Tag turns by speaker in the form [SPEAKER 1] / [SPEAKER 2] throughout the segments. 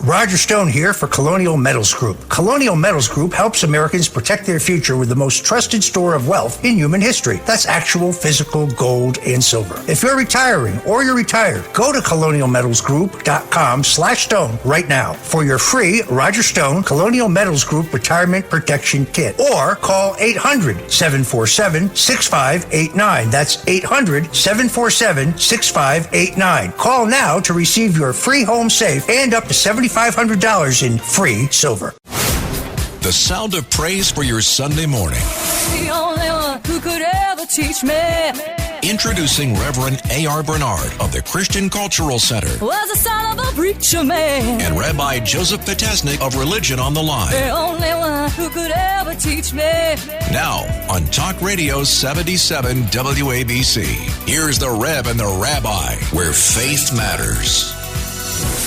[SPEAKER 1] Roger Stone here for Colonial Metals Group. Colonial Metals Group helps Americans protect their future with the most trusted store of wealth in human history. That's actual physical gold and silver. If you're retiring or you're retired, go to colonialmetalsgroup.com/stone right now for your free Roger Stone Colonial Metals Group Retirement Protection Kit. Or call 800-747-6589. That's 800-747-6589. Call now to receive your free home safe and up to $7,500 in free silver.
[SPEAKER 2] The sound of praise for your Sunday morning.
[SPEAKER 3] The only one who could ever teach me.
[SPEAKER 2] Introducing Reverend A.R. Bernard of the Christian Cultural Center.
[SPEAKER 3] Was the son of a preacher man.
[SPEAKER 2] And Rabbi Joseph Potasnik of Religion on the Line.
[SPEAKER 3] The only one who could ever teach me.
[SPEAKER 2] Now, on Talk Radio 77 WABC, here's the Rev and the Rabbi, where faith matters.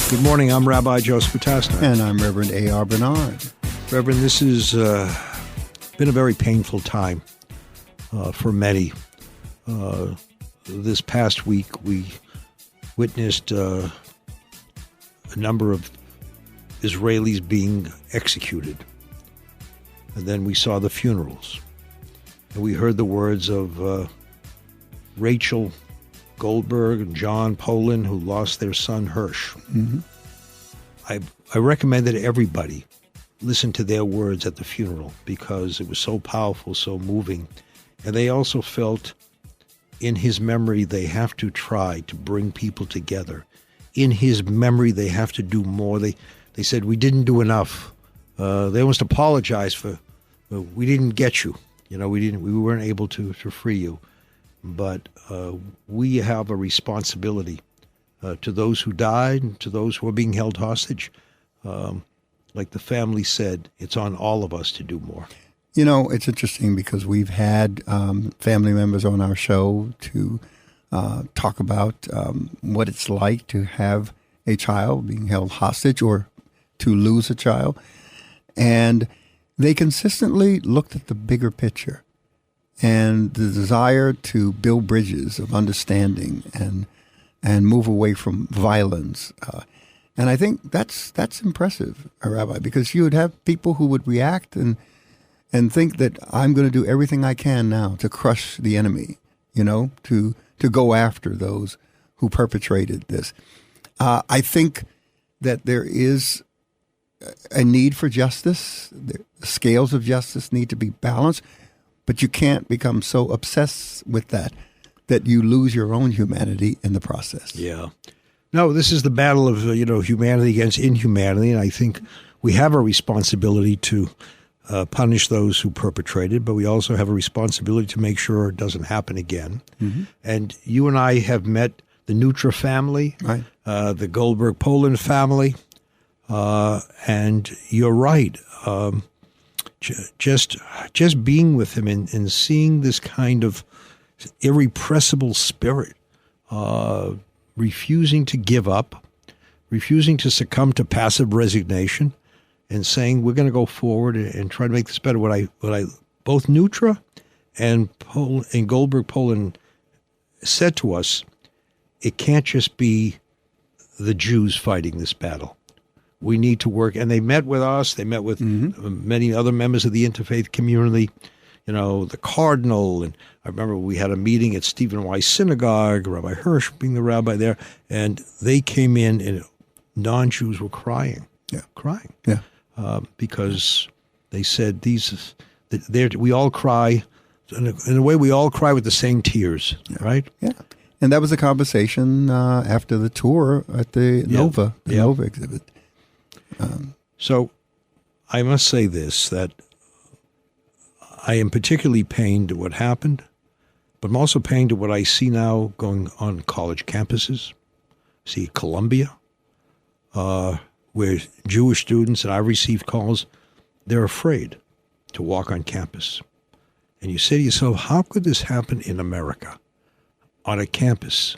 [SPEAKER 4] Good morning. I'm Rabbi Joseph Potasnik.
[SPEAKER 5] And I'm Reverend A.R. Bernard.
[SPEAKER 4] Reverend, this has been a very painful time for many. This past week, we witnessed a number of Israelis being executed. And then we saw the funerals. And we heard the words of Rachel Goldberg and John Poland, who lost their son Hirsch.
[SPEAKER 5] Mm-hmm.
[SPEAKER 4] I recommend that everybody listen to their words at the funeral because it was so powerful, so moving. And they also felt in his memory they have to try to bring people together. In his memory they have to do more. They said, we didn't do enough. They almost apologized for, we didn't get you. You know, we weren't able to free you. But we have a responsibility to those who died and to those who are being held hostage. Like the family said, it's on all of us to do more.
[SPEAKER 5] You know, it's interesting because we've had family members on our show to talk about what it's like to have a child being held hostage or to lose a child. And they consistently looked at the bigger picture and the desire to build bridges of understanding and move away from violence. And I think that's impressive, Rabbi, because you would have people who would react and think that I'm going to do everything I can now to crush the enemy, you know, to go after those who perpetrated this. I think that there is a need for justice. The scales of justice need to be balanced, but you can't become so obsessed with that you lose your own humanity in the process.
[SPEAKER 4] Yeah. No, this is the battle of, humanity against inhumanity, and I think we have a responsibility to punish those who perpetrated, but we also have a responsibility to make sure it doesn't happen again. Mm-hmm. And you and I have met the Nutra family,
[SPEAKER 5] right.
[SPEAKER 4] The Goldberg-Poland family, and you're right. Just being with him and seeing this kind of irrepressible spirit, refusing to give up, refusing to succumb to passive resignation, and saying we're going to go forward and try to make this better. What I both Nutra and Goldberg-Poland said to us, it can't just be the Jews fighting this battle. We need to work. And they met with us. They met with many other members of the interfaith community, the cardinal. And I remember we had a meeting at Stephen Weiss Synagogue, Rabbi Hirsch being the rabbi there. And they came in and non-Jews were crying.
[SPEAKER 5] Yeah.
[SPEAKER 4] Crying.
[SPEAKER 5] Yeah.
[SPEAKER 4] Because they said we all cry. In a way, we all cry with the same tears, right?
[SPEAKER 5] Yeah. And that was a conversation after the tour at the Nova exhibit.
[SPEAKER 4] So I must say this, that I am particularly pained at what happened, but I'm also pained at what I see now going on college campuses. See Columbia, where Jewish students, and I've received calls, they're afraid to walk on campus. And you say to yourself, how could this happen in America on a campus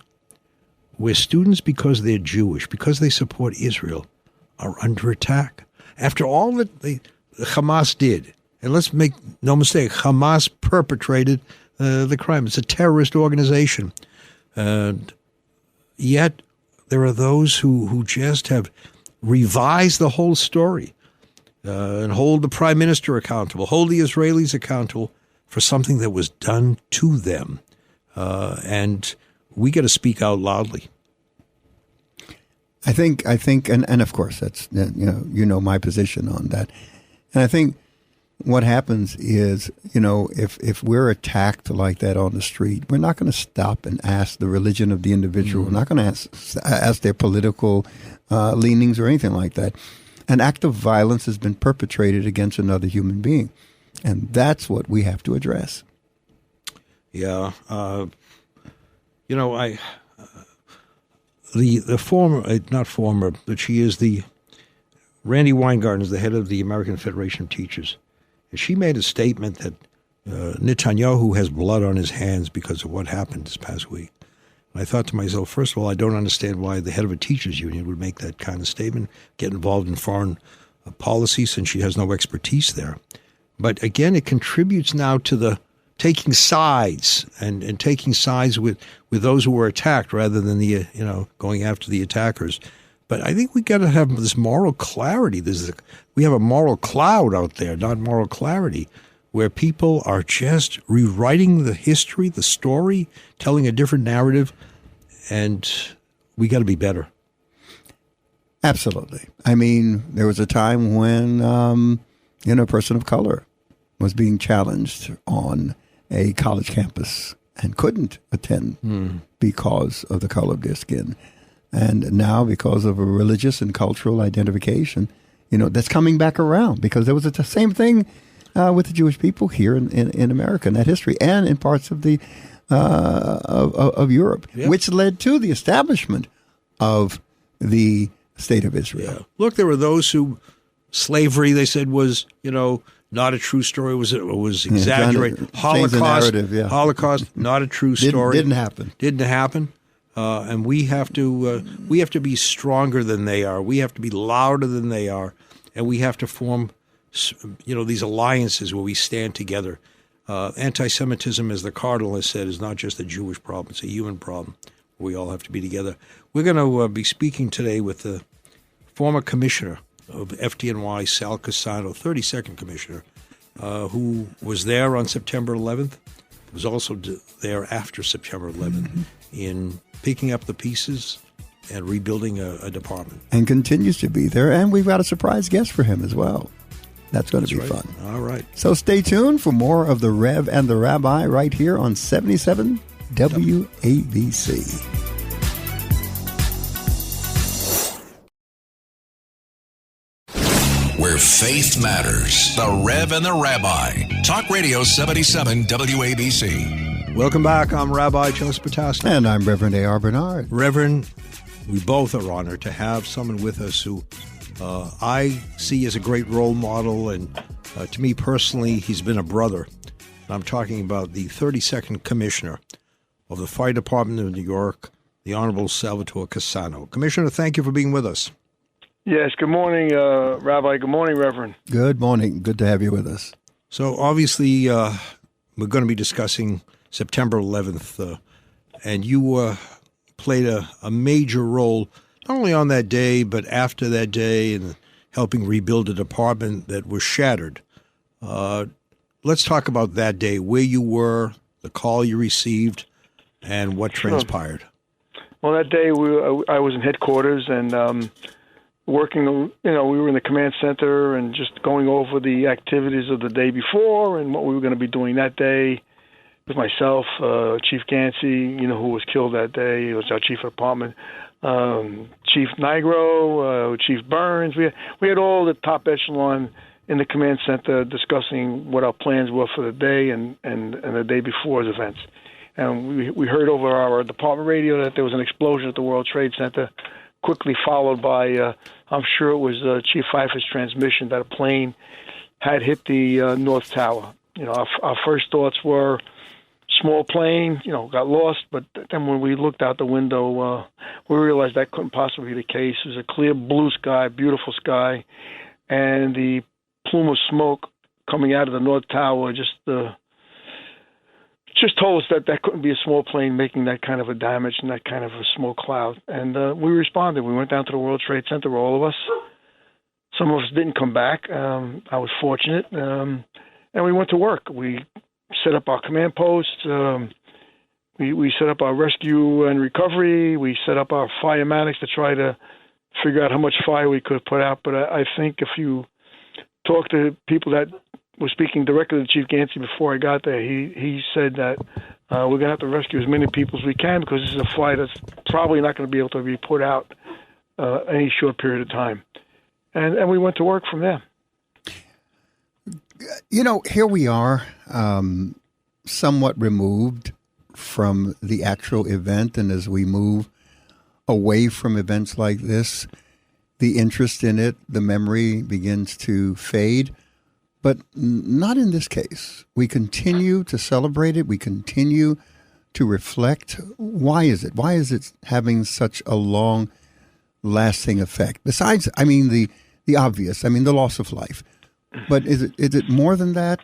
[SPEAKER 4] where students, because they're Jewish, because they support Israel, are under attack? After all that the Hamas did, and let's make no mistake, Hamas perpetrated the crime. It's a terrorist organization. And yet there are those who just have revise the whole story and hold the prime minister accountable, hold the Israelis accountable for something that was done to them. And we got to speak out loudly.
[SPEAKER 5] I think, and of course, that's, you know my position on that. And I think what happens is, if we're attacked like that on the street, we're not going to stop and ask the religion of the individual. We're not going to ask their political leanings or anything like that. An act of violence has been perpetrated against another human being, and that's what we have to address.
[SPEAKER 4] Yeah, the former, not former, but she is the Randy Weingarten is the head of the American Federation of Teachers. And she made a statement that Netanyahu has blood on his hands because of what happened this past week. And I thought to myself, first of all, I don't understand why the head of a teachers union would make that kind of statement, get involved in foreign policy since she has no expertise there. But again, it contributes now to the taking sides and taking sides with those who were attacked rather than the going after the attackers. But I think we got to have this moral clarity. We have a moral cloud out there, not moral clarity, where people are just rewriting the history, the story, telling a different narrative, and we got to be better.
[SPEAKER 5] Absolutely. I mean, there was a time when a person of color was being challenged on a college campus and couldn't attend because of the color of their skin. And now, because of a religious and cultural identification, that's coming back around, because there was the same thing with the Jewish people here in America, in that history, and in parts of the of Europe, which led to the establishment of the State of Israel.
[SPEAKER 4] Yeah. Look, there were those who slavery, they said, was not a true story. Was exaggerated? Holocaust, not a true story.
[SPEAKER 5] Didn't happen.
[SPEAKER 4] And we have to be stronger than they are. We have to be louder than they are, and we have to form, these alliances where we stand together. Anti-Semitism, as the Cardinal has said, is not just a Jewish problem; it's a human problem. We all have to be together. We're going to be speaking today with the former commissioner of FDNY, Sal Cassano, 32nd commissioner, who was there on September 11th, was also there after September 11th in picking up the pieces and rebuilding a department.
[SPEAKER 5] And continues to be there, and we've got a surprise guest for him as well. That's going to be fun.
[SPEAKER 4] All right.
[SPEAKER 5] So stay tuned for more of the Rev and the Rabbi right here on 77 WABC.
[SPEAKER 2] Where faith matters. The Rev and the Rabbi. Talk Radio 77 WABC.
[SPEAKER 4] Welcome back. I'm Rabbi Joseph Potasno.
[SPEAKER 5] And I'm Reverend A.R. Bernard.
[SPEAKER 4] Reverend, we both are honored to have someone with us who I see as a great role model, and to me personally, he's been a brother. And I'm talking about the 32nd Commissioner of the Fire Department of New York, the Honorable Salvatore Cassano. Commissioner, thank you for being with us.
[SPEAKER 6] Yes, good morning, Rabbi. Good morning, Reverend.
[SPEAKER 5] Good morning. Good to have you with us.
[SPEAKER 4] So obviously, we're going to be discussing September 11th, and you played a major role, not only on that day, but after that day, in helping rebuild a department that was shattered. Let's talk about that day, where you were, the call you received, and what transpired.
[SPEAKER 6] Well, that day I was in headquarters and working, we were in the command center and just going over the activities of the day before and what we were going to be doing that day. With myself, Chief Gansey, who was killed that day. It was our chief of department. Chief Nigro, Chief Burns. We had all the top echelon in the command center discussing what our plans were for the day and the day before's events. And we heard over our department radio that there was an explosion at the World Trade Center, quickly followed by, I'm sure it was Chief Pfeiffer's transmission that a plane had hit the North Tower. Our first thoughts were small plane, got lost, but then when we looked out the window, we realized that couldn't possibly be the case. It was a clear blue sky, beautiful sky, and the plume of smoke coming out of the North Tower just just told us that couldn't be a small plane making that kind of a damage and that kind of a smoke cloud. And we responded. We went down to the World Trade Center, all of us. Some of us didn't come back. I was fortunate. And we went to work. We set up our command posts. We set up our rescue and recovery. We set up our firematics to try to figure out how much fire we could put out. But I think if you talk to people that were speaking directly to Chief Gansey before I got there, he said that we're going to have to rescue as many people as we can because this is a fire that's probably not going to be able to be put out any short period of time. And we went to work from there.
[SPEAKER 5] You know, here we are, somewhat removed from the actual event, and as we move away from events like this, the interest in it, the memory begins to fade. But not in this case. We continue to celebrate it. We continue to reflect. Why is it? Why is it having such a long-lasting effect? Besides, I mean, the obvious, I mean, the loss of life. But is it more than that?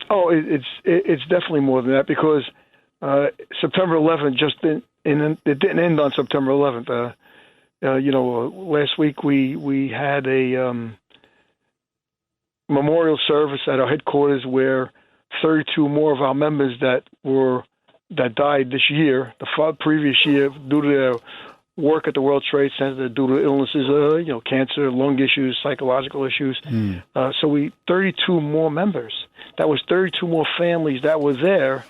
[SPEAKER 5] Oh,
[SPEAKER 6] it's definitely more than that because September 11th it didn't end on September 11th. Last week we had a memorial service at our headquarters where 32 more of our members that died this year, the previous year, due to their work at the World Trade Center, due to illnesses, cancer, lung issues, psychological issues. So 32 more members. That was 32 more families that were there,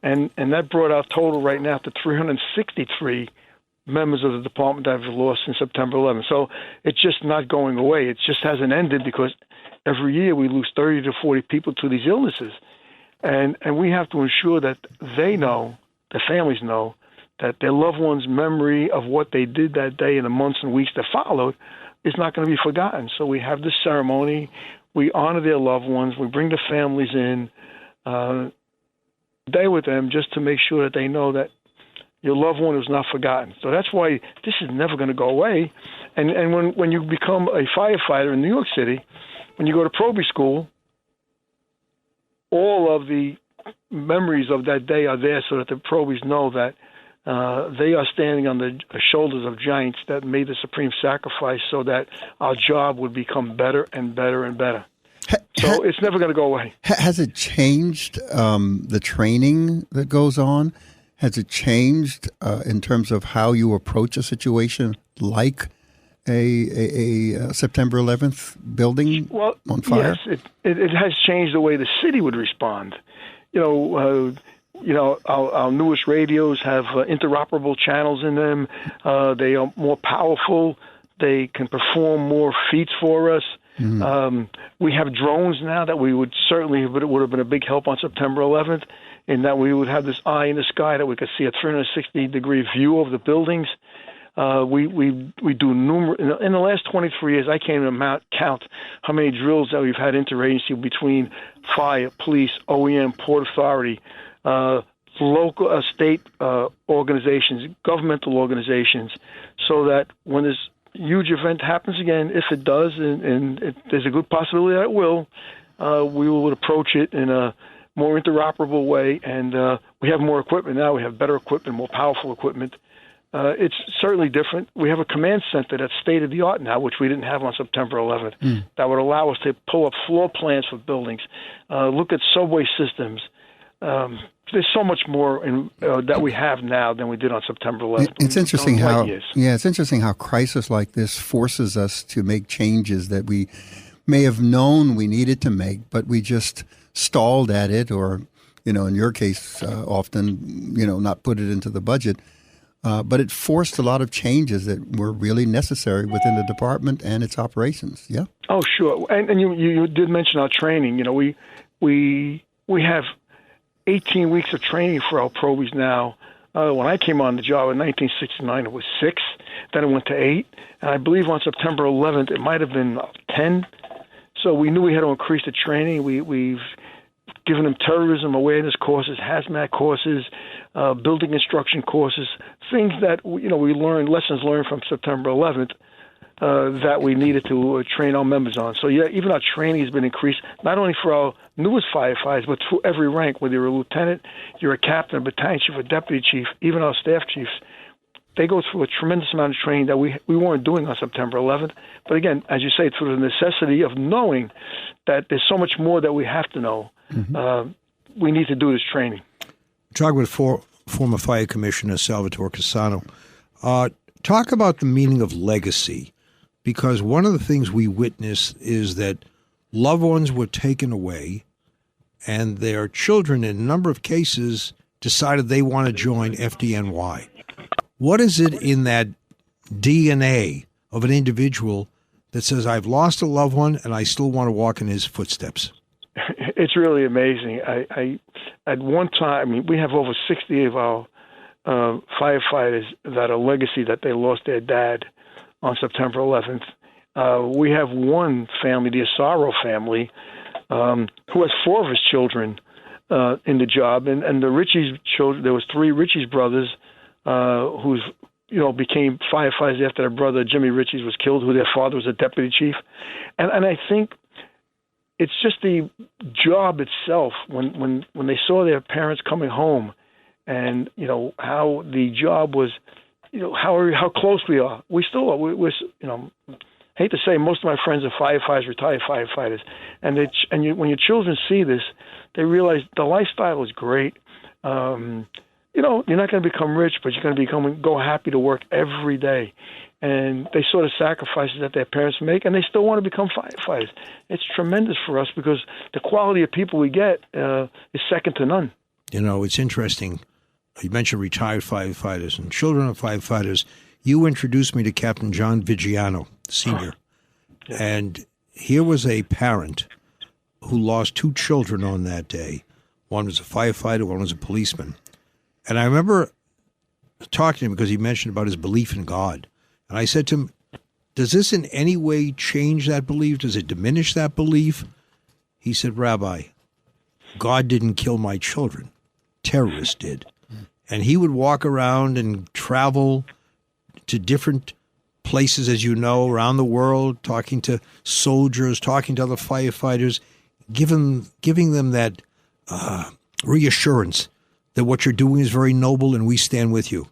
[SPEAKER 6] and that brought our total right now to 363 members of the department that have lost since September 11th. So it's just not going away. It just hasn't ended because every year we lose 30 to 40 people to these illnesses. And we have to ensure that they know, the families know, that their loved one's memory of what they did that day and the months and weeks that followed is not going to be forgotten. So we have this ceremony. We honor their loved ones. We bring the families in, day with them just to make sure that they know that your loved one is not forgotten. So that's why this is never going to go away. And when you become a firefighter in New York City, when you go to Proby School, all of the memories of that day are there so that the Probies know that they are standing on the shoulders of giants that made the supreme sacrifice so that our job would become better and better and better. So it's never going to go away.
[SPEAKER 5] Has it changed the training that goes on? Has it changed in terms of how you approach a situation like a September 11th building on fire?
[SPEAKER 6] Yes, it has changed the way the city would respond. Our newest radios have interoperable channels in them. They are more powerful. They can perform more feats for us. Mm-hmm. We have drones now that we would certainly, but it would have been a big help on September 11th, in that we would have this eye in the sky that we could see a 360-degree view of the buildings. We do numerous. In the last 23 years, I can't even count how many drills that we've had interagency between fire, police, OEM, Port Authority, local, state organizations, governmental organizations, so that when this huge event happens again, if it does, and there's a good possibility that it will, we will approach it in a more interoperable way. And we have more equipment now. We have better equipment, more powerful equipment. It's certainly different. We have a command center that's state-of-the-art now, which we didn't have on September 11th, that would allow us to pull up floor plans for buildings, look at subway systems. There's so much more that we have now than we did on September 11th.
[SPEAKER 5] It's interesting it's interesting how crisis like this forces us to make changes that we may have known we needed to make, but we just stalled at it, or, in your case, often, not put it into the budget. But it forced a lot of changes that were really necessary within the department and its operations. Yeah.
[SPEAKER 6] Oh, sure. And you did mention our training. We have 18 weeks of training for our probies now. When I came on the job in 1969, it was 6. Then it went to 8. And I believe on September 11th, it might have been 10. So we knew we had to increase the training. We've given them terrorism awareness courses, hazmat courses, building instruction courses, things that we learned, lessons learned from September 11th, that we needed to train our members on. So, yeah, even our training has been increased, not only for our newest firefighters, but through every rank, whether you're a lieutenant, you're a captain, a battalion chief, a deputy chief, even our staff chiefs. They go through a tremendous amount of training that we weren't doing on September 11th. But again, as you say, through the necessity of knowing that there's so much more that we have to know, we need to do this training.
[SPEAKER 4] Talk with former Fire Commissioner Salvatore Cassano. Talk about the meaning of legacy, because one of the things we witness is that loved ones were taken away and their children, in a number of cases, decided they want to join FDNY. What is it in that DNA of an individual that says, I've lost a loved one and I still want to walk in his footsteps?
[SPEAKER 6] It's really amazing. I at one time, we have over 60 of our firefighters that are legacy that they lost their dad on September 11th. We have one family, the Asaro family, who has 4 of his children in the job, and the Ritchie's children. There was 3 Ritchie's brothers who's became firefighters after their brother Jimmy Ritchie's was killed, who their father was a deputy chief, and I think it's just the job itself when they saw their parents coming home, and how the job was, how close we are. We still are. We're hate to say, most of my friends are firefighters, retired firefighters, and when your children see this, they realize the lifestyle is great. You're not going to become rich, but you're going to go happy to work every day. And they saw the sacrifices that their parents make, and they still want to become firefighters. It's tremendous for us because the quality of people we get is second to none.
[SPEAKER 4] It's interesting. You mentioned retired firefighters and children of firefighters. You introduced me to Captain John Vigiano, Sr.
[SPEAKER 6] Yeah.
[SPEAKER 4] And here was a parent who lost 2 children on that day. One was a firefighter, one was a policeman. And I remember talking to him because he mentioned about his belief in God. And I said to him, does this in any way change that belief? Does it diminish that belief? He said, Rabbi, God didn't kill my children. Terrorists did. And he would walk around and travel to different places, as you know, around the world, talking to soldiers, talking to other firefighters, giving them that reassurance that what you're doing is very noble and we stand with you.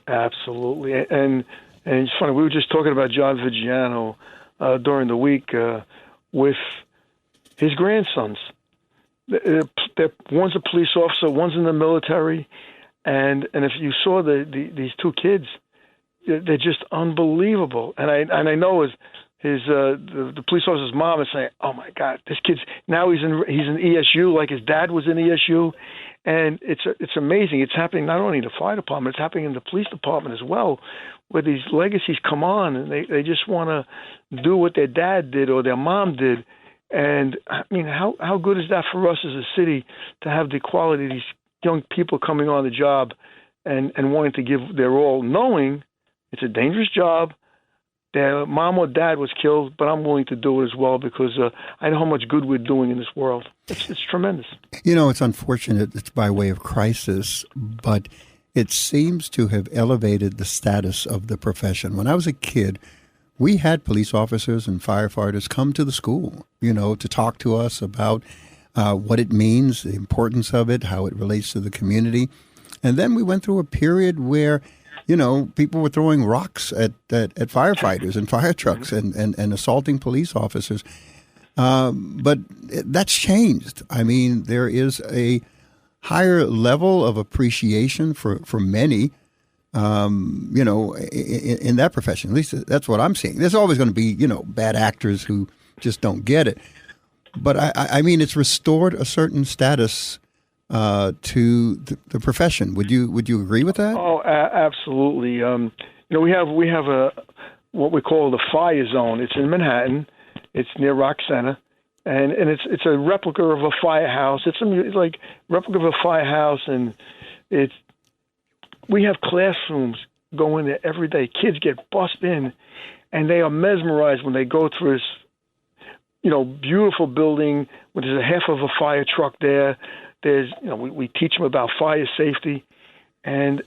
[SPEAKER 6] Absolutely. And it's funny, we were just talking about John Vigiano during the week with his grandsons. One's a police officer, one's in the military, and if you saw these 2 kids, they're just unbelievable. And I know the police officer's mom is saying, "Oh my God, this kid's now he's in ESU like his dad was in ESU," and it's amazing. It's happening not only in the fire department, it's happening in the police department as well, where these legacies come on and they just want to do what their dad did or their mom did. And I mean, how good is that for us as a city to have the quality of these young people coming on the job and wanting to give their all, knowing it's a dangerous job. Their mom or dad was killed, but I'm willing to do it as well because I know how much good we're doing in this world. It's tremendous.
[SPEAKER 5] It's unfortunate. It's by way of crisis, but it seems to have elevated the status of the profession. When I was a kid, we had police officers and firefighters come to the school, to talk to us about what it means, the importance of it, how it relates to the community. And then we went through a period where people were throwing rocks at firefighters and fire trucks and assaulting police officers. But that's changed. I mean, there is a higher level of appreciation for many, in that profession. At least that's what I'm seeing. There's always going to be, bad actors who just don't get it. But I mean, it's restored a certain status to the profession. Would you agree with that?
[SPEAKER 6] Oh, absolutely. We have a what we call the fire zone. It's in Manhattan. It's near Rock Center, and it's a replica of a firehouse. It's like replica of a firehouse, and we have classrooms go in there every day. Kids get bussed in, and they are mesmerized when they go through this, beautiful building where there's a half of a fire truck there. There's, we teach them about fire safety, and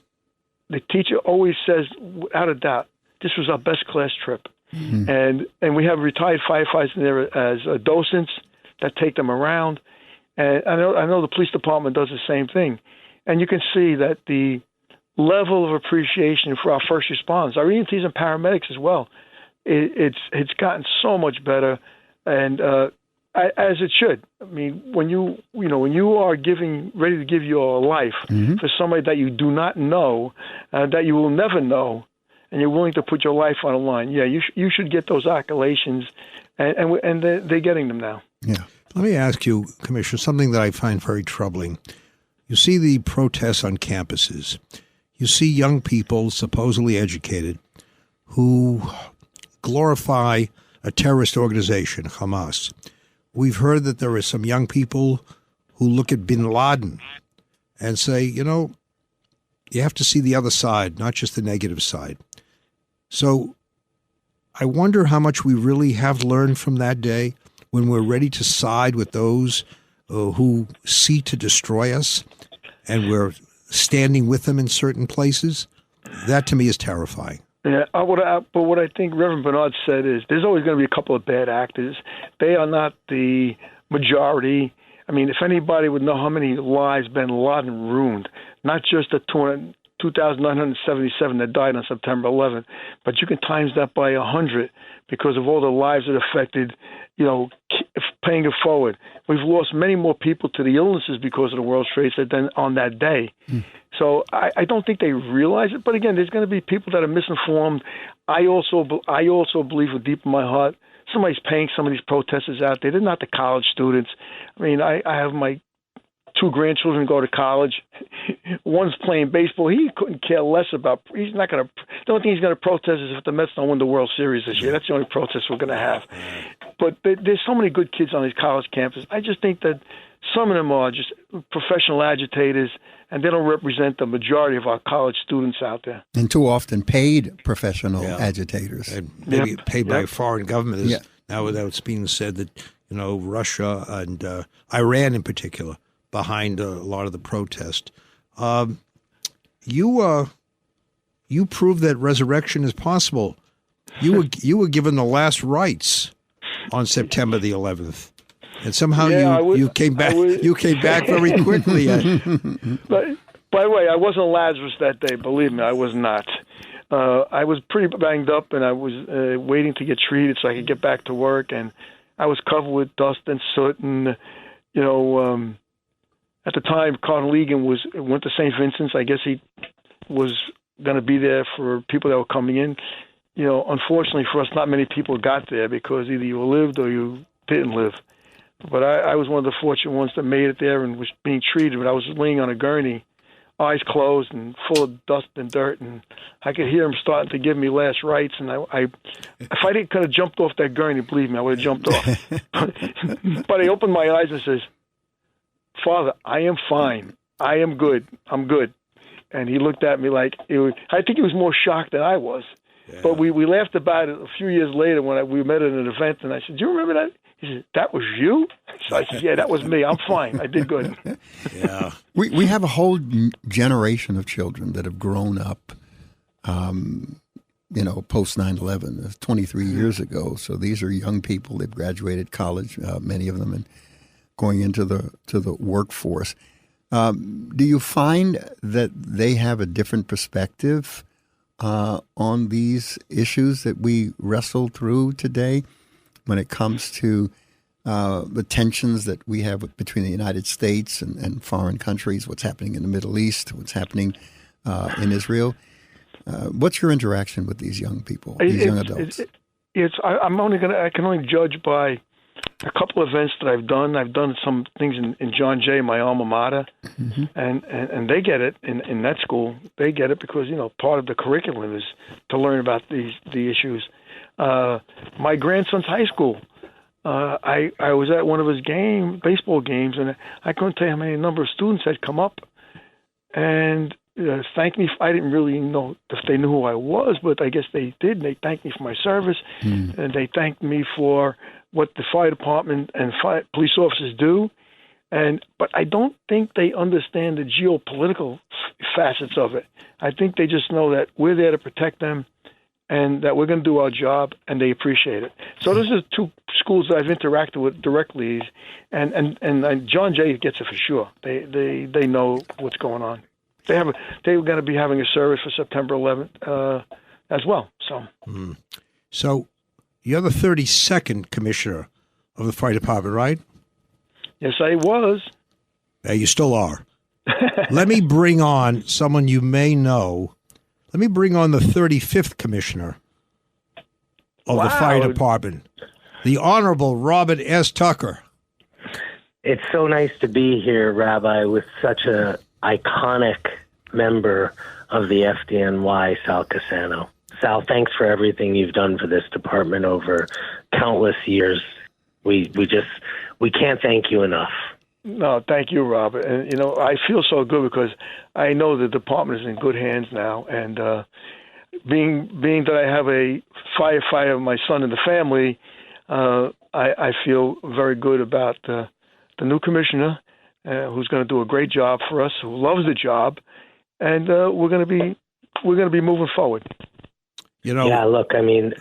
[SPEAKER 6] the teacher always says, without a doubt, this was our best class trip. And we have retired firefighters in there as docents that take them around. And I know the police department does the same thing. And you can see that the level of appreciation for our first responders, our EMTs and paramedics as well, it's gotten so much better, and as it should. I mean, when you are ready to give your life for somebody that you do not know, that you will never know, and you're willing to put your life on the line, you should get those accolations, and they're getting them now.
[SPEAKER 5] Yeah.
[SPEAKER 4] Let me ask you, Commissioner, something that I find very troubling. You see the protests on campuses. You see young people, supposedly educated, who glorify a terrorist organization, Hamas. We've heard that there are some young people who look at bin Laden and say, you have to see the other side, not just the negative side. So I wonder how much we really have learned from that day when we're ready to side with those who seek to destroy us, and we're standing with them in certain places. That to me is terrifying.
[SPEAKER 6] Yeah, but what I think Reverend Bernard said is there's always going to be a couple of bad actors. They are not the majority. I mean, if anybody would know how many lives bin Laden ruined, not just the 2,977 that died on September 11th, but you can times that by 100 because of all the lives it affected, paying it forward. We've lost many more people to the illnesses because of the World Trade Center than on that day. So I don't think they realize it. But again, there's going to be people that are misinformed. I also believe with deep in my heart, somebody's paying some of these protesters out there. They're not the college students. I mean, I have my 2 grandchildren go to college. One's playing baseball. He couldn't care less about. He's not going to. The only thing he's going to protest is if the Mets don't win the World Series this year. That's the only protest we're going to have. But there's so many good kids on these college campuses. I just think that some of them are just professional agitators, and they don't represent the majority of our college students out there.
[SPEAKER 5] And too often paid professional agitators.
[SPEAKER 4] And maybe paid by a foreign government. Now it's being said that, Russia and Iran in particular behind a lot of the protest. You proved that resurrection is possible. You were given the last rites on September the 11th, and somehow you came back. You came back very quickly.
[SPEAKER 6] But by the way, I wasn't Lazarus that day. Believe me, I was not. I was pretty banged up, and I was waiting to get treated so I could get back to work. And I was covered with dust and soot, and at the time, Cardinal Egan went to St. Vincent's. I guess he was going to be there for people that were coming in. Unfortunately for us, not many people got there because either you lived or you didn't live. But I was one of the fortunate ones that made it there and was being treated. But I was laying on a gurney, eyes closed and full of dust and dirt, and I could hear him starting to give me last rites. And if I could have jumped off that gurney, believe me, I would have jumped off. But I opened my eyes and says, "Father, I am fine. I am good. I'm good." And he looked at me like I think he was more shocked than I was. Yeah. But we laughed about it a few years later when we met at an event, and I said, "Do you remember that?" He said, "That was you?" So I said, "Yeah, that was me. I'm fine. I did good."
[SPEAKER 5] Yeah. We have a whole generation of children that have grown up, post 9/11, 23 years ago. So these are young people. They've graduated college, many of them, and going into the workforce. Do you find that they have a different perspective on these issues that we wrestle through today when it comes to the tensions that we have between the United States and foreign countries, what's happening in the Middle East, what's happening in Israel? What's your interaction with these young people, these young adults?
[SPEAKER 6] I can only judge by a couple of events that I've done. I've done some things in John Jay, my alma mater, and they get it in that school. They get it because part of the curriculum is to learn about the issues. My grandson's high school. I was at one of his baseball games, and I couldn't tell you how many number of students had come up and thanked me. I didn't really know if they knew who I was, but I guess they did. And they thanked me for my service, and they thanked me for what the fire department and police officers do. But I don't think they understand the geopolitical facets of it. I think they just know that we're there to protect them, and that we're going to do our job, and they appreciate it. So those are two schools that I've interacted with directly, and John Jay gets it for sure. They know what's going on. They're going to be having a service for September 11th as well.
[SPEAKER 4] So you're the 32nd commissioner of the fire department, right?
[SPEAKER 6] Yes, I was.
[SPEAKER 4] You still are. Let me bring on someone you may know. Let me bring on the 35th commissioner of the fire department, the Honorable Robert S. Tucker.
[SPEAKER 7] It's so nice to be here, Rabbi, with such an iconic member of the FDNY, Sal Cassano. Sal, thanks for everything you've done for this department over countless years. We can't thank you enough.
[SPEAKER 6] No, thank you, Robert. And, I feel so good because I know the department is in good hands now. And being that I have a firefighter, my son in the family, I feel very good about the new commissioner who's going to do a great job for us, who loves the job. And we're going to be moving forward.
[SPEAKER 7] Yeah, look, I mean,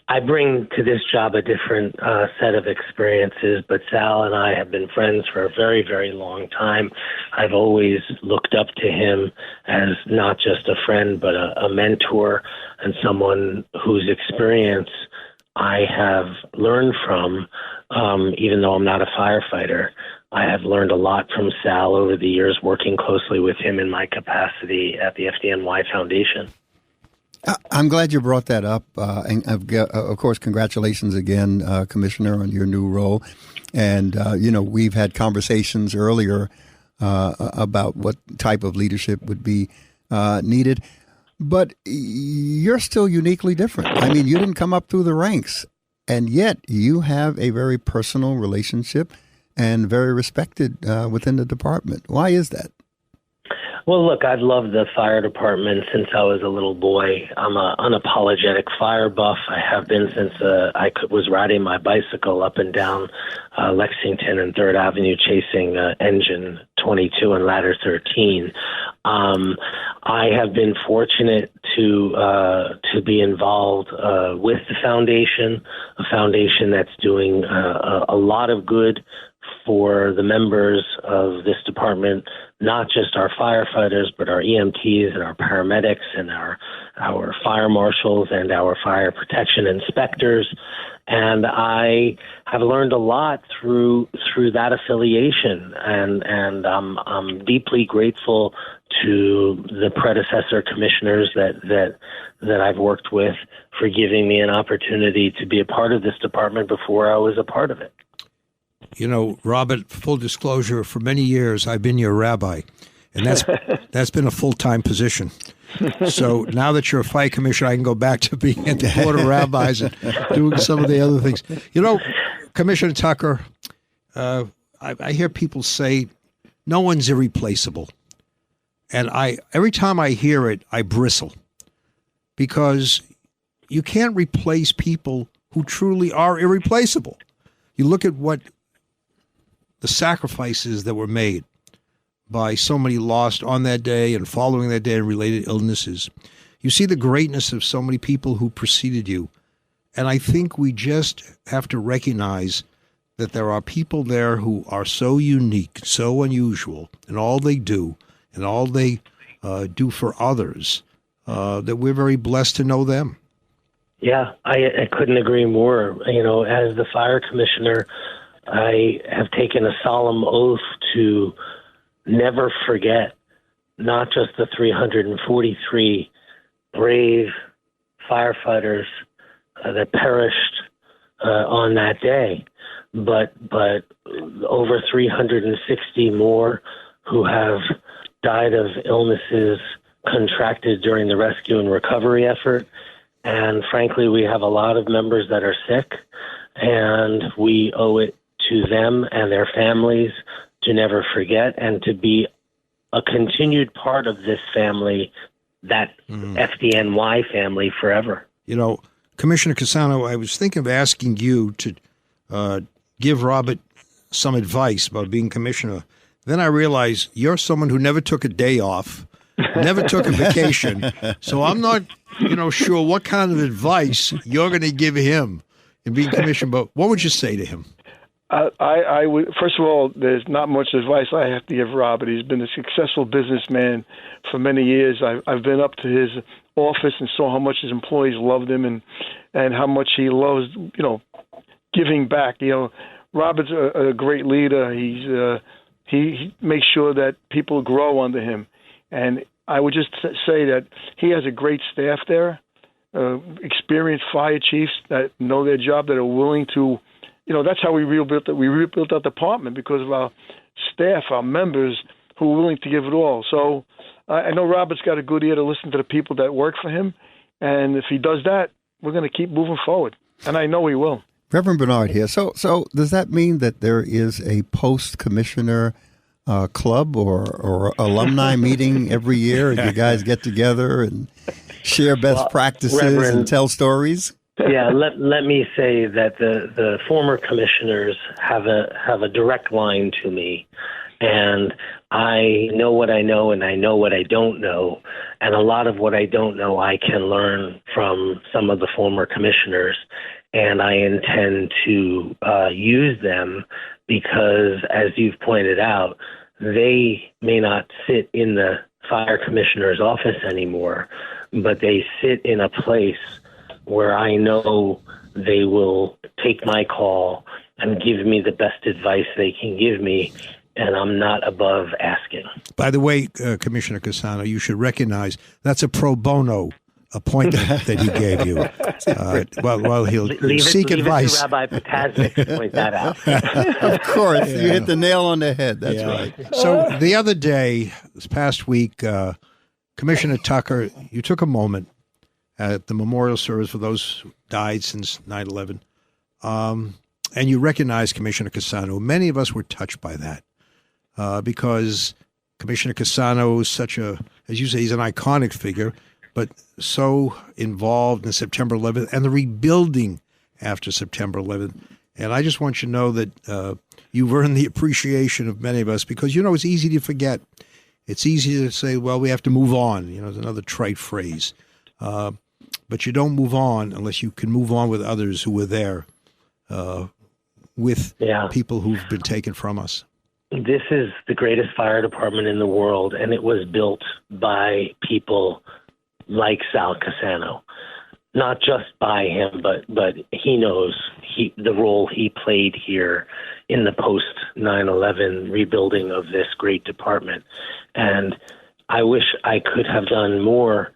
[SPEAKER 7] I bring to this job a different set of experiences, but Sal and I have been friends for a very, very long time. I've always looked up to him as not just a friend, but a mentor and someone whose experience I have learned from, even though I'm not a firefighter. I have learned a lot from Sal over the years, working closely with him in my capacity at the FDNY Foundation.
[SPEAKER 5] I'm glad you brought that up. And of course, congratulations again, Commissioner, on your new role. And, we've had conversations earlier about what type of leadership would be needed. But you're still uniquely different. I mean, you didn't come up through the ranks, and yet you have a very personal relationship and very respected within the department. Why is that?
[SPEAKER 7] Well, look, I've loved the fire department since I was a little boy. I'm an unapologetic fire buff. I have been since was riding my bicycle up and down Lexington and 3rd Avenue chasing engine 22 and ladder 13. I have been fortunate to be involved with the foundation, a foundation that's doing a lot of good for the members of this department, not just our firefighters, but our EMTs and our paramedics and our fire marshals and our fire protection inspectors. And I have learned a lot through that affiliation, and I'm deeply grateful to the predecessor commissioners that I've worked with for giving me an opportunity to be a part of this department before I was a part of it.
[SPEAKER 4] Robert, full disclosure, for many years I've been your rabbi, and that's been a full-time position. So now that you're a fire commissioner, I can go back to being at the Board of Rabbis and doing some of the other things. Commissioner Tucker, I hear people say no one's irreplaceable. And every time I hear it, I bristle, because you can't replace people who truly are irreplaceable. You look at what the sacrifices that were made by so many lost on that day and following that day and related illnesses. You see the greatness of so many people who preceded you. And I think we just have to recognize that there are people there who are so unique, so unusual in all they do and all they do for others, that we're very blessed to know them.
[SPEAKER 7] Yeah, I couldn't agree more. As the fire commissioner, I have taken a solemn oath to never forget not just the 343 brave firefighters that perished on that day, but over 360 more who have died of illnesses contracted during the rescue and recovery effort. And frankly, we have a lot of members that are sick, and we owe it to them and their families to never forget and to be a continued part of this family, that FDNY family, forever.
[SPEAKER 4] Commissioner Cassano, I was thinking of asking you to give Robert some advice about being commissioner. Then I realized you're someone who never took a day off. never took a vacation. So I'm not, sure what kind of advice you're going to give him in being commissioned. But what would you say to him?
[SPEAKER 6] I would. First of all, there's not much advice I have to give Robert. He's been a successful businessman for many years. I've been up to his office and saw how much his employees loved him and how much he loves, giving back. Robert's a great leader. He makes sure that people grow under him, and I would just say that he has a great staff there, experienced fire chiefs that know their job, that are willing to. That's how we rebuilt it. We rebuilt our department because of our staff, our members, who are willing to give it all. So I know Robert's got a good ear to listen to the people that work for him, and if he does that, we're going to keep moving forward, and I know he will.
[SPEAKER 5] Reverend Bernard here. So does that mean that there is a post-commissioner club or alumni meeting every year, and you guys get together and share best practices and tell stories?
[SPEAKER 7] Yeah, let me say that the former commissioners have a direct line to me, and I know what I know and I know what I don't know, and a lot of what I don't know I can learn from some of the former commissioners, and I intend to use them because, as you've pointed out, they may not sit in the fire commissioner's office anymore, but they sit in a place where I know they will take my call and give me the best advice they can give me, and I'm not above asking.
[SPEAKER 4] By the way, Commissioner Cassano, you should recognize that's a pro bono appointment that he gave you. Well, he'll seek advice.
[SPEAKER 7] Leave it to Rabbi Potasnik to point that out.
[SPEAKER 5] Of course, you hit the nail on the head. That's right.
[SPEAKER 4] So the other day, this past week, Commissioner Tucker, you took a moment at the memorial service for those who died since 9/11, and you recognized Commissioner Cassano. Many of us were touched by that because Commissioner Cassano is such as you say, he's an iconic figure, but so involved in September 11th and the rebuilding after September 11th. And I just want you to know that you've earned the appreciation of many of us because, it's easy to forget. It's easy to say, well, we have to move on. It's another trite phrase. But you don't move on unless you can move on with others who were there with people who've been taken from us.
[SPEAKER 7] This is the greatest fire department in the world, and it was built by people like Sal Cassano. Not just by him, but he knows the role he played here in the post 9/11 rebuilding of this great department. And I wish I could have done more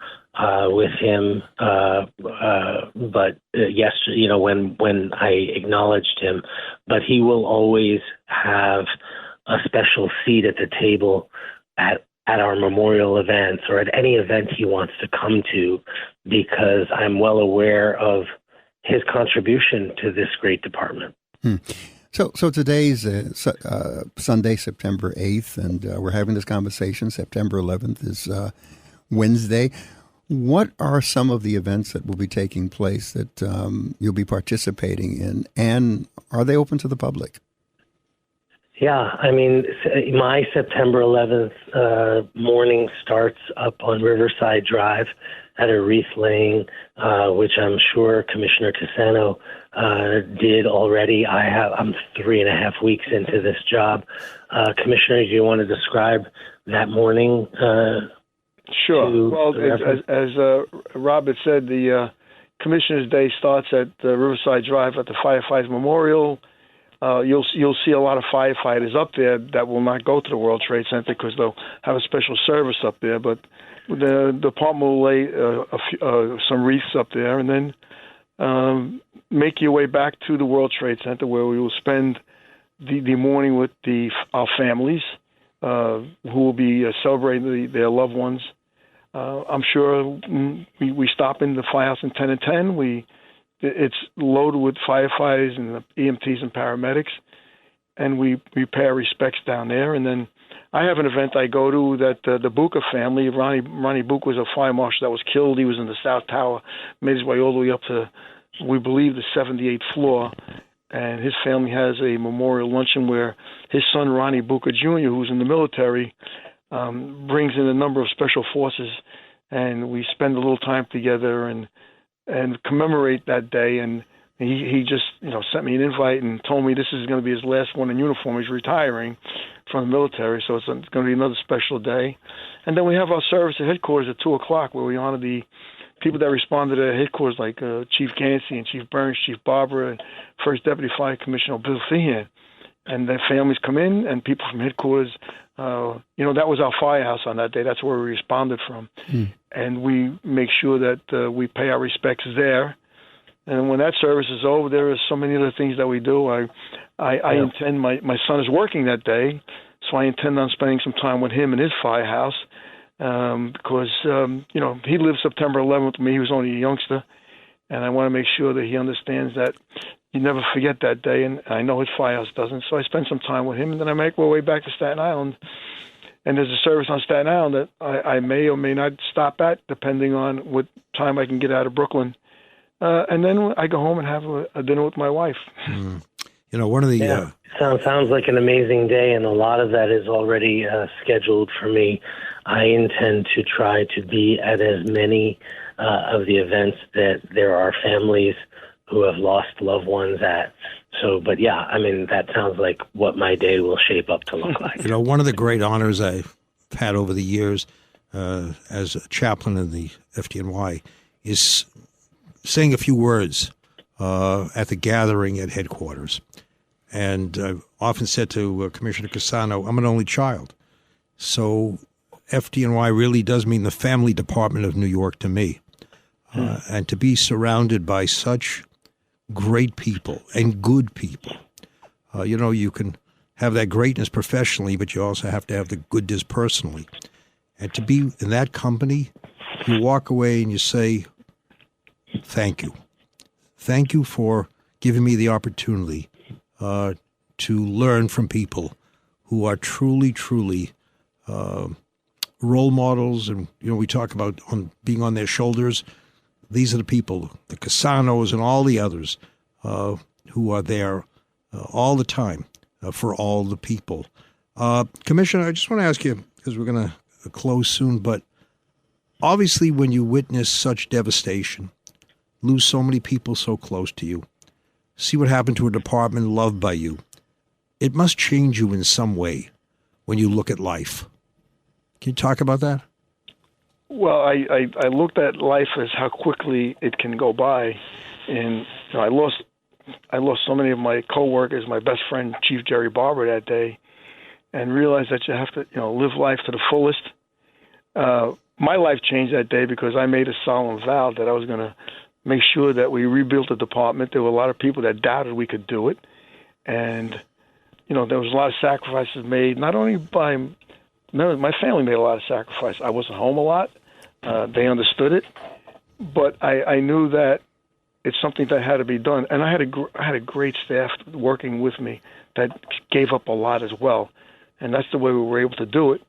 [SPEAKER 7] with him, but yesterday, when I acknowledged him, but he will always have a special seat at the table at our memorial events or at any event he wants to come to, because I'm well aware of his contribution to this great department.
[SPEAKER 5] So today's Sunday, September 8th, and we're having this conversation. September 11th is Wednesday. What are some of the events that will be taking place that you'll be participating in, and are they open to the public?
[SPEAKER 7] Yeah, my September 11th morning starts up on Riverside Drive at a wreath laying, which I'm sure Commissioner Cassano did already. I'm 3.5 weeks into this job. Commissioner, do you want to describe that morning?
[SPEAKER 6] Sure. Well, as Robert said, the Commissioner's Day starts at Riverside Drive at the Firefighters Memorial. You'll see a lot of firefighters up there that will not go to the World Trade Center because they'll have a special service up there. But the department will lay some wreaths up there, and then make your way back to the World Trade Center, where we will spend the morning with our families who will be celebrating their loved ones. I'm sure we stop in the firehouse in 10 and 10. It's loaded with firefighters and EMTs and paramedics, and we pay our respects down there. And then I have an event I go to that the Buca family, Ronnie Buca was a fire marshal that was killed. He was in the South Tower, made his way all the way up to, we believe, the 78th floor. And his family has a memorial luncheon where his son, Ronnie Buca Jr., who's in the military, brings in a number of special forces, and we spend a little time together and commemorate that day. And he just sent me an invite and told me this is going to be his last one in uniform. He's retiring from the military, so it's going to be another special day. And then we have our service at headquarters at 2:00, where we honor the people that responded at headquarters, like Chief Gansey and Chief Burns, Chief Barbara, and First Deputy Fire Commissioner Bill Feehan. And their families come in, and people from headquarters, that was our firehouse on that day. That's where we responded from. And we make sure that we pay our respects there. And when that service is over, there are so many other things that we do. I intend, my son is working that day, so I intend on spending some time with him in his firehouse because, he lived September 11th with me. He was only a youngster. And I want to make sure that he understands that you never forget that day, and I know his firehouse doesn't. So I spend some time with him, and then I make my way back to Staten Island. And there's a service on Staten Island that I may or may not stop at, depending on what time I can get out of Brooklyn. And then I go home and have a dinner with my wife.
[SPEAKER 4] One of the...
[SPEAKER 7] Sounds like an amazing day, and a lot of that is already scheduled for me. I intend to try to be at as many of the events that there are families who have lost loved ones at. So, but that sounds like what my day will shape up to look like.
[SPEAKER 4] One of the great honors I've had over the years as a chaplain in the FDNY is saying a few words at the gathering at headquarters. And I've often said to Commissioner Cassano, I'm an only child. So FDNY really does mean the family department of New York to me. And to be surrounded by such great people and good people. You can have that greatness professionally, but you also have to have the goodness personally. And to be in that company, you walk away and you say, thank you. Thank you for giving me the opportunity to learn from people who are truly, truly role models. And, we talk about being on their shoulders. These are the people, the Cassanos and all the others who are there all the time for all the people. Commissioner, I just want to ask you, because we're going to close soon, but obviously when you witness such devastation, lose so many people so close to you, see what happened to a department loved by you, it must change you in some way when you look at life. Can you talk about that?
[SPEAKER 6] Well, I looked at life as how quickly it can go by, and I lost so many of my coworkers, my best friend Chief Jerry Barber that day, and realized that you have to live life to the fullest. My life changed that day because I made a solemn vow that I was going to make sure that we rebuilt the department. There were a lot of people that doubted we could do it, and there was a lot of sacrifices made, not only by my family made a lot of sacrifice. I wasn't home a lot. They understood it. But I knew that it's something that had to be done. And I had a great staff working with me that gave up a lot as well. And that's the way we were able to do it.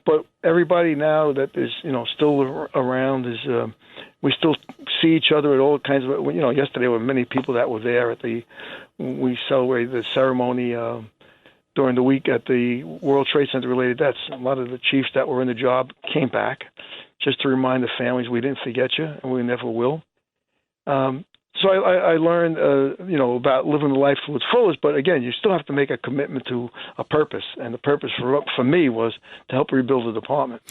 [SPEAKER 6] But everybody now that is, still around is we still see each other at all kinds of, yesterday there were many people that were there we celebrated the ceremony during the week at the World Trade Center related deaths. A lot of the chiefs that were in the job came back just to remind the families we didn't forget you and we never will. So I learned, about living the life to its fullest. But again, you still have to make a commitment to a purpose. And the purpose for me was to help rebuild the department.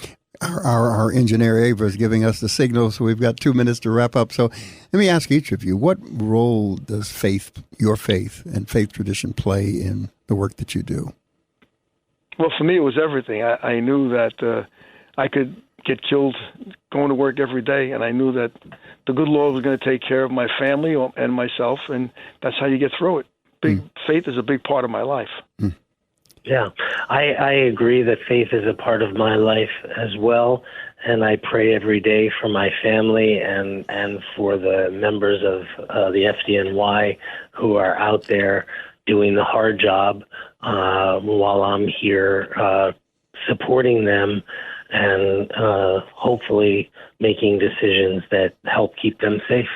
[SPEAKER 5] Our engineer Ava is giving us the signal, so we've got 2 minutes to wrap up. So let me ask each of you, what role does your faith and faith tradition play in the work that you do?
[SPEAKER 6] Well, for me, it was everything. I knew that I could get killed going to work every day, and I knew that the good Lord was going to take care of my family and myself, and that's how you get through it. Faith is a big part of my life.
[SPEAKER 7] Yeah, I agree that faith is a part of my life as well, and I pray every day for my family and for the members of the FDNY who are out there doing the hard job while I'm here supporting them and hopefully making decisions that help keep them safe.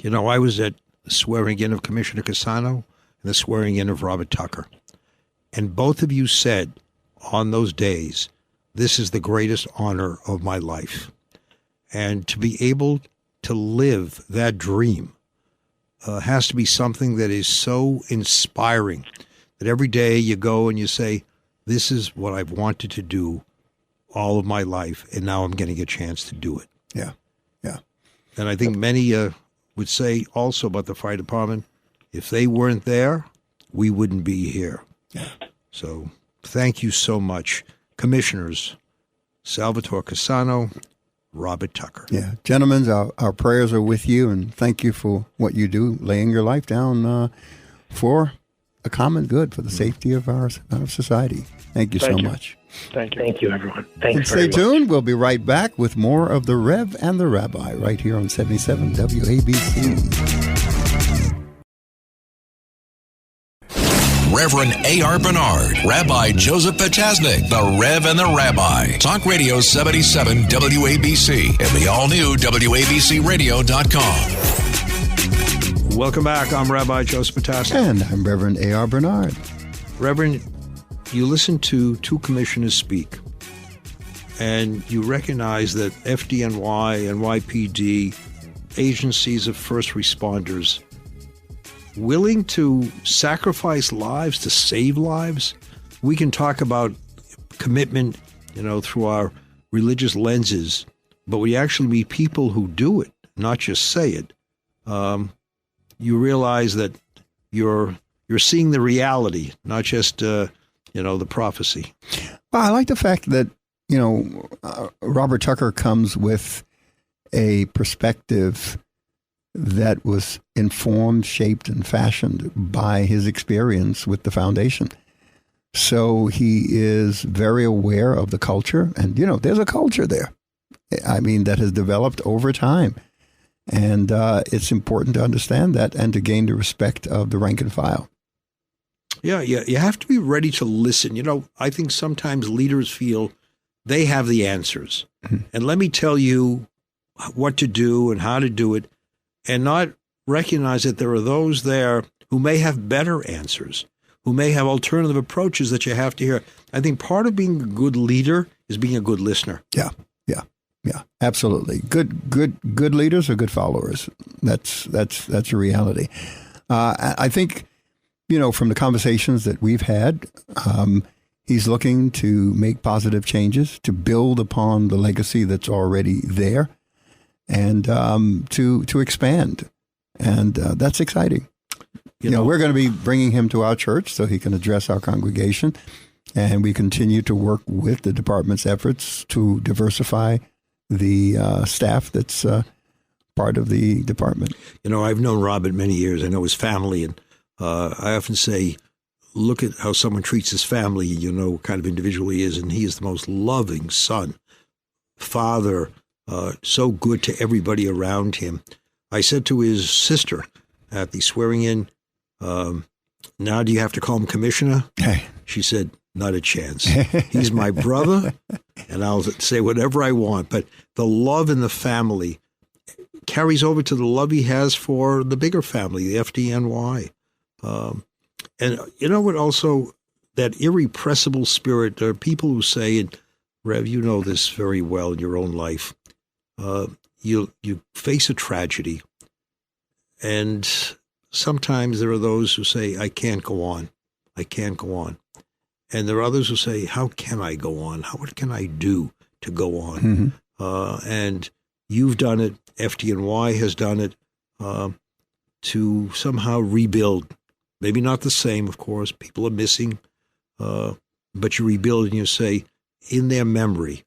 [SPEAKER 4] I was at the swearing in of Commissioner Cassano and the swearing in of Robert Tucker. And both of you said on those days this is the greatest honor of my life. And to be able to live that dream has to be something that is so inspiring that every day you go and you say, this is what I've wanted to do all of my life, and now I'm getting a chance to do it.
[SPEAKER 5] Yeah, yeah.
[SPEAKER 4] And I think many would say also about the fire department, if they weren't there, we wouldn't be here.
[SPEAKER 5] Yeah.
[SPEAKER 4] So thank you so much, Commissioners Salvatore Cassano, Robert Tucker.
[SPEAKER 5] Yeah. Gentlemen, our prayers are with you, and thank you for what you do, laying your life down for a common good, for the safety of our society. Thank you so much.
[SPEAKER 6] Thank you.
[SPEAKER 7] Thank you, everyone. Thanks
[SPEAKER 5] And
[SPEAKER 7] very
[SPEAKER 5] stay
[SPEAKER 7] much.
[SPEAKER 5] tuned. We'll be right back with more of the Rev and the Rabbi right here on 77 WABC.
[SPEAKER 2] Reverend A.R. Bernard, Rabbi Joseph Potasnik, the Rev and the Rabbi. Talk Radio 77 WABC and the all-new WABCRadio.com.
[SPEAKER 4] Welcome back. I'm Rabbi Joseph Potasnik.
[SPEAKER 5] And I'm Reverend A.R. Bernard.
[SPEAKER 4] Reverend, you listen to two commissioners speak, and you recognize that FDNY, NYPD, agencies of first responders, willing to sacrifice lives to save lives. We can talk about commitment, through our religious lenses, but we actually meet people who do it, not just say it. You realize that you're seeing the reality, not just the prophecy.
[SPEAKER 5] Well, I like the fact that Robert Tucker comes with a perspective that was informed, shaped, and fashioned by his experience with the foundation. So he is very aware of the culture, and there's a culture there. I mean, that has developed over time. And it's important to understand that and to gain the respect of the rank and file.
[SPEAKER 4] Yeah, you have to be ready to listen. I think sometimes leaders feel they have the answers. Mm-hmm. And let me tell you what to do and how to do it, and not recognize that there are those there who may have better answers, who may have alternative approaches that you have to hear. I think part of being a good leader is being a good listener.
[SPEAKER 5] Yeah, absolutely. Good leaders are good followers. That's a reality. I think, from the conversations that we've had, he's looking to make positive changes, to build upon the legacy that's already there, and to expand. And that's exciting. We're going to be bringing him to our church so he can address our congregation. And we continue to work with the department's efforts to diversify the staff that's part of the department.
[SPEAKER 4] I've known Robert many years. I know his family. And I often say, look at how someone treats his family. You know what kind of individual he is. And he is the most loving son, father, so good to everybody around him. I said to his sister at the swearing in, now do you have to call him commissioner?
[SPEAKER 5] Hey.
[SPEAKER 4] She said, not a chance. He's my brother, and I'll say whatever I want. But the love in the family carries over to the love he has for the bigger family, the FDNY. And you know what also, that irrepressible spirit, there are people who say, and Rev, you know this very well in your own life, you face a tragedy, and sometimes there are those who say, I can't go on. I can't go on. And there are others who say, how can I go on? What can I do to go on? Mm-hmm. And you've done it. FDNY has done it to somehow rebuild. Maybe not the same, of course. People are missing. But you rebuild and you say, in their memory,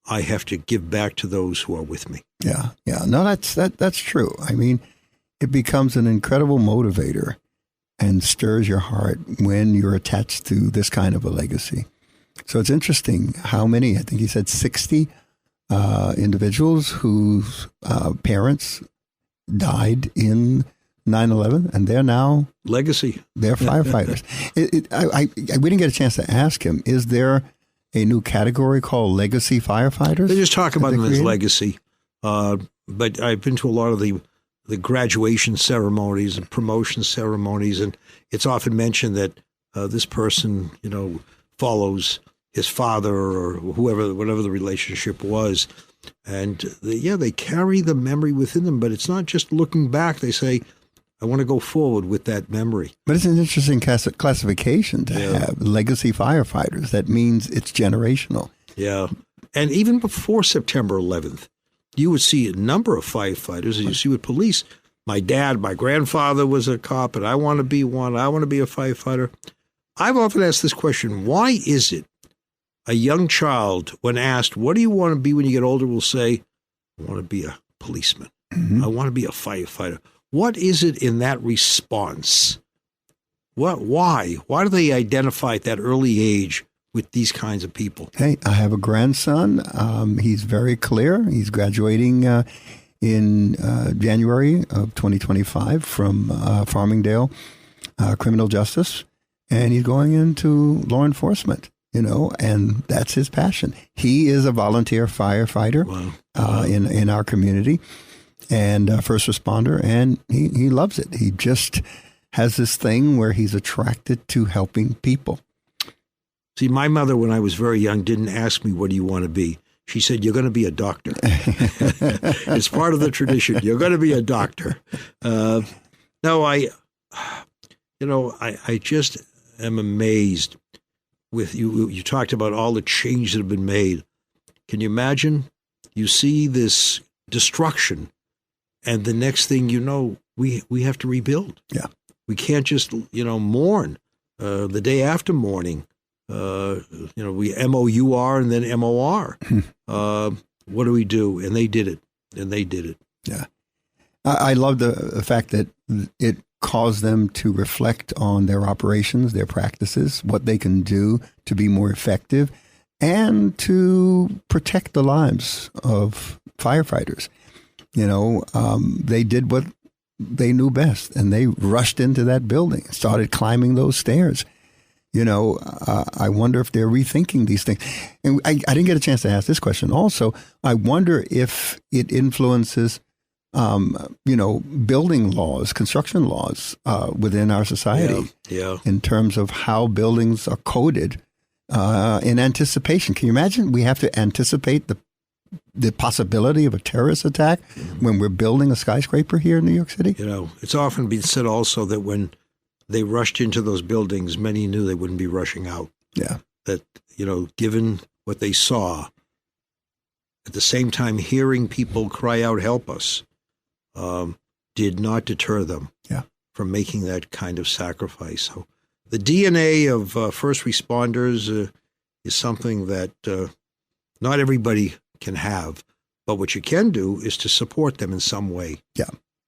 [SPEAKER 4] I have to give back to those who are with me.
[SPEAKER 5] Yeah. No, that's true. I mean, it becomes an incredible motivator and stirs your heart when you're attached to this kind of a legacy. So it's interesting how many, I think he said 60 individuals whose parents died in 9/11, and they're now
[SPEAKER 4] legacy.
[SPEAKER 5] They're firefighters. We didn't get a chance to ask him, is there a new category called legacy firefighters?
[SPEAKER 4] They just talk about them as legacy. But I've been to a lot of the graduation ceremonies and promotion ceremonies, and it's often mentioned that this person, follows his father or whoever, whatever the relationship was. And they carry the memory within them, but it's not just looking back. They say, I want to go forward with that memory.
[SPEAKER 5] But it's an interesting classification to have legacy firefighters. That means it's generational.
[SPEAKER 4] Yeah. And even before September 11th, you would see a number of firefighters, as you see with police. My grandfather was a cop, and I want to be one. I want to be a firefighter. I've often asked this question, why is it a young child, when asked, what do you want to be when you get older, will say, I want to be a policeman. I want to be a firefighter. What is it in that response? Why? Why do they identify at that early age with these kinds of people?
[SPEAKER 5] Hey, I have a grandson. He's very clear. He's graduating in January of 2025 from Farmingdale Criminal Justice, and he's going into law enforcement. And that's his passion. He is a volunteer firefighter in our community and first responder, and he loves it. He just has this thing where he's attracted to helping people.
[SPEAKER 4] See, my mother, when I was very young, didn't ask me, what do you want to be? She said, you're going to be a doctor. It's part of the tradition. You're going to be a doctor. I just am amazed with you. You talked about all the changes that have been made. Can you imagine? You see this destruction, and the next thing you know, we have to rebuild. Yeah. We can't just, mourn the day after mourning. We MOUR and then MOR. What do we do? And they did it.
[SPEAKER 5] Yeah. I love the fact that it caused them to reflect on their operations, their practices, what they can do to be more effective and to protect the lives of firefighters. They did what they knew best, and they rushed into that building and started climbing those stairs. I wonder if they're rethinking these things. And I didn't get a chance to ask this question also. I wonder if it influences, building laws, construction laws within our society in terms of how buildings are coded in anticipation. Can you imagine? We have to anticipate the possibility of a terrorist attack when we're building a skyscraper here in New York City?
[SPEAKER 4] It's often been said also that when they rushed into those buildings, many knew they wouldn't be rushing out. Yeah. That, given what they saw, at the same time hearing people cry out, help us, did not deter them from making that kind of sacrifice. So the DNA of first responders is something that not everybody can have, but what you can do is to support them in some way. Yeah.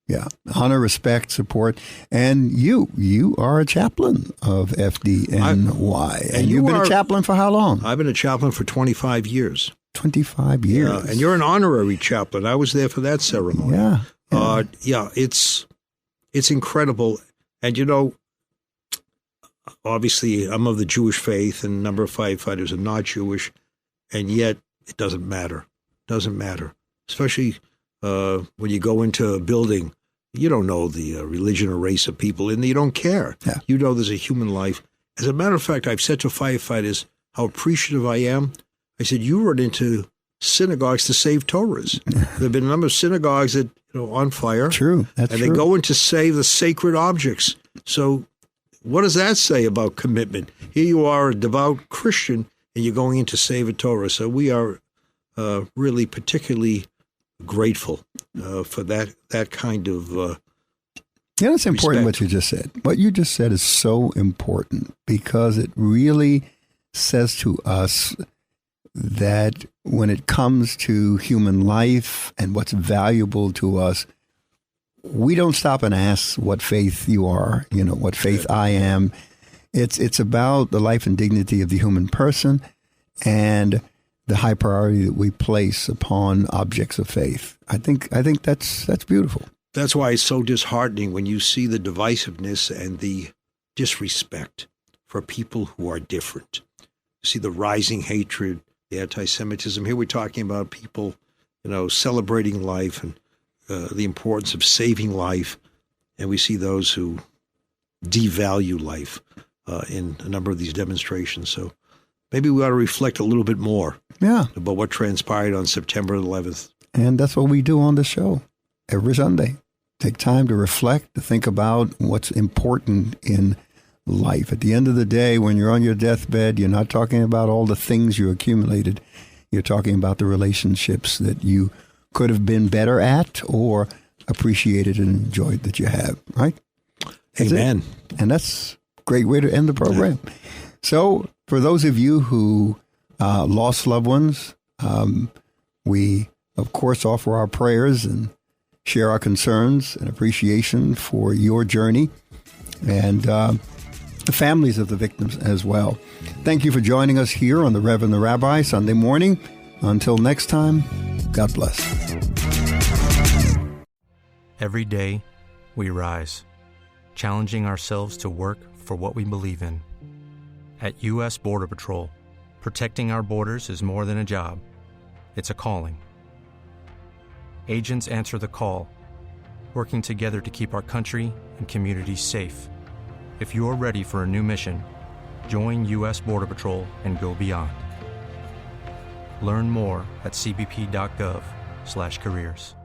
[SPEAKER 4] Yeah. Honor, respect, support. And you are a chaplain of FDNY. And you've been a chaplain for how long? I've been a chaplain for 25 years. 25 years. Yeah, and you're an honorary chaplain. I was there for that ceremony. Yeah. It's incredible. And, obviously I'm of the Jewish faith, and a number of firefighters are not Jewish, and yet it doesn't matter. Doesn't matter. Especially when you go into a building, you don't know the religion or race of people, and you don't care. Yeah. You know there's a human life. As a matter of fact, I've said to firefighters how appreciative I am. I said, you run into synagogues to save Torahs. There have been a number of synagogues that on fire. True, that's true. And they go in to save the sacred objects. So what does that say about commitment? Here you are, a devout Christian, and you're going in to save a Torah. So we are really particularly grateful for that kind of it's important what you just said. What you just said is so important because it really says to us that when it comes to human life and what's valuable to us, we don't stop and ask what faith you are, what faith I am. It's about the life and dignity of the human person and the high priority that we place upon objects of faith. I think that's beautiful. That's why it's so disheartening when you see the divisiveness and the disrespect for people who are different. You see the rising hatred, the anti-Semitism. Here we're talking about people, celebrating life and the importance of saving life, and we see those who devalue life in a number of these demonstrations. So maybe we ought to reflect a little bit more
[SPEAKER 5] Yeah.
[SPEAKER 4] about what transpired on September 11th.
[SPEAKER 5] And that's what we do on the show every Sunday. Take time to reflect, to think about what's important in life. At the end of the day, when you're on your deathbed, you're not talking about all the things you accumulated. You're talking about the relationships that you could have been better at or appreciated and enjoyed that you have, right? That's
[SPEAKER 4] Amen.
[SPEAKER 5] it. And that's a great way to end the program. So for those of you who lost loved ones, we, of course, offer our prayers and share our concerns and appreciation for your journey and the families of the victims as well. Thank you for joining us here on the Rev and The Rabbi Sunday morning. Until next time, God bless.
[SPEAKER 8] Every day, we rise, challenging ourselves to work for what we believe in. At U.S. Border Patrol, protecting our borders is more than a job. It's a calling. Agents answer the call, working together to keep our country and communities safe. If you're ready for a new mission, join U.S. Border Patrol and go beyond. Learn more at cbp.gov/careers.